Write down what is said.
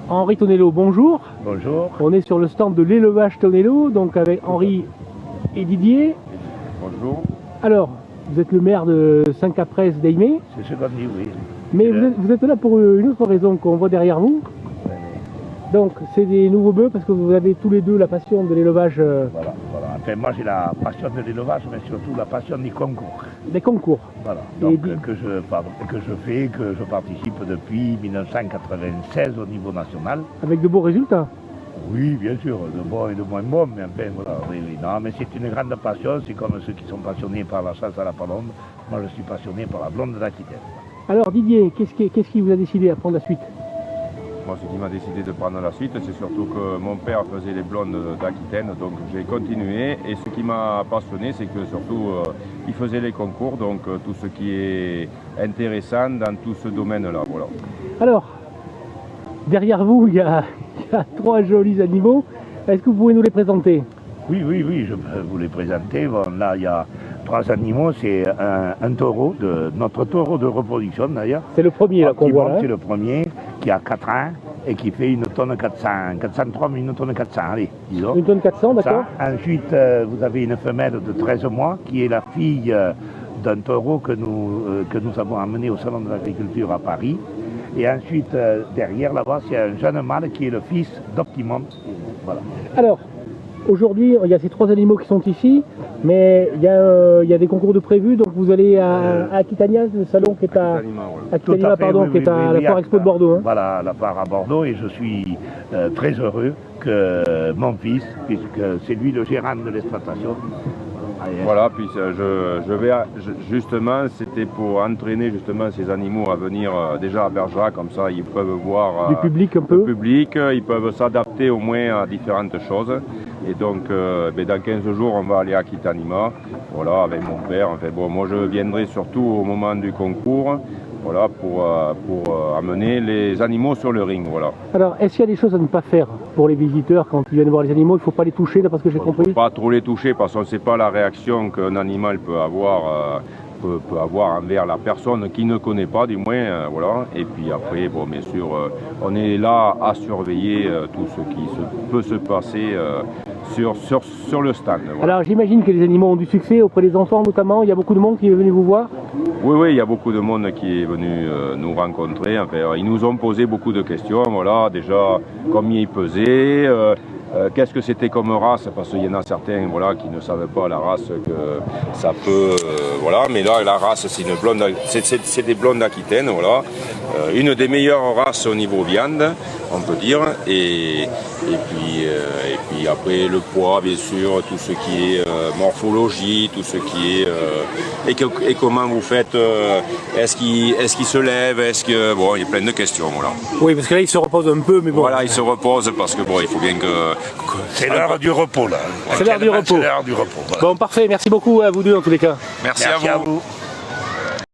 Henri Tonello, bonjour. Bonjour. On est sur le stand de l'élevage Tonello, donc avec Henri et Didier. Bonjour. Alors, vous êtes le maire de Saint-Caprès d'Aimé. C'est ce qu'on dit, oui. Mais vous êtes là pour une autre raison qu'on voit derrière vous. Donc, c'est des nouveaux bœufs parce que vous avez tous les deux la passion de l'élevage. Voilà. Enfin, moi, j'ai la passion de l'élevage, mais surtout la passion du concours. Des concours. Voilà. Donc, que je participe depuis 1996 au niveau national. Avec de beaux résultats. Oui, bien sûr, de bons et de moins bons, mais enfin, voilà. Oui. Non, mais c'est une grande passion. C'est comme ceux qui sont passionnés par la chasse à la palombe. Moi, je suis passionné par la blonde d'Aquitaine. Alors, Didier, qu'est-ce qui vous a décidé à prendre la suite? Moi, ce qui m'a décidé de prendre la suite, c'est surtout que mon père faisait les blondes d'Aquitaine, donc j'ai continué. Et ce qui m'a passionné, c'est que surtout, il faisait les concours, donc tout ce qui est intéressant dans tout ce domaine-là. Voilà. Alors, derrière vous, il y a trois jolis animaux. Est-ce que vous pouvez nous les présenter? Oui, je peux vous les présenter. Bon, là, il y a trois animaux. C'est un taureau, notre taureau de reproduction d'ailleurs. C'est le premier là qu'on voit là. C'est le premier qui a 4 ans et qui fait une tonne 400, 403, mais une tonne 400, allez, disons. Une tonne 400, d'accord. Ensuite, vous avez une femelle de 13 mois qui est la fille d'un taureau que nous avons amené au Salon de l'Agriculture à Paris. Et ensuite, derrière là-bas, c'est un jeune mâle qui est le fils d'Optimum. Voilà. Alors, aujourd'hui, il y a ces trois animaux qui sont ici, mais il y a des concours de prévus, donc vous allez à Aquitania, le salon qui est à Aquitanima, pardon, qui est à la Foire Expo de Bordeaux. Hein. Voilà, la foire à Bordeaux, et je suis très heureux que mon fils, puisque c'est lui le gérant de l'exploitation. Voilà, puis justement, c'était pour entraîner justement ces animaux à venir déjà à Bergerac, comme ça ils peuvent voir du public un peu. Le public, ils peuvent s'adapter au moins à différentes choses. Et donc, dans 15 jours, on va aller à Aquitanima, voilà, avec mon père. Enfin, bon, moi, je viendrai surtout au moment du concours, voilà, pour amener les animaux sur le ring, voilà. Alors, est-ce qu'il y a des choses à ne pas faire pour les visiteurs quand ils viennent voir les animaux? Il ne faut pas les toucher, là, parce que j'ai compris. Il ne faut pas trop les toucher, parce qu'on ne sait pas la réaction qu'un animal peut avoir envers la personne qui ne connaît pas, du moins, voilà. Et puis après, bon, bien sûr, on est là à surveiller tout ce qui peut se passer sur le stand. Voilà. Alors, j'imagine que les animaux ont du succès auprès des enfants, notamment. Il y a beaucoup de monde qui est venu vous voir? Oui, il y a beaucoup de monde qui est venu nous rencontrer. Enfin, ils nous ont posé beaucoup de questions. Voilà, déjà, combien ils pesaient, qu'est-ce que c'était comme race, parce qu'il y en a certains, voilà, qui ne savaient pas la race que ça peut, voilà. Mais là, la race, c'est une blonde, c'est des blondes aquitaines, voilà. Une des meilleures races au niveau viande, on peut dire. Et puis après le poids, bien sûr, tout ce qui est morphologie, tout ce qui est et comment vous faites, est-ce qu'il se lève, bon, il y a plein de questions, voilà. Oui, parce que là il se repose un peu, mais bon. Voilà, il se repose parce que bon, il faut bien que c'est l'heure du repos là. C'est l'heure du repos. C'est l'heure du repos. Voilà. Bon, parfait. Merci beaucoup à vous deux en tous les cas. Merci à vous.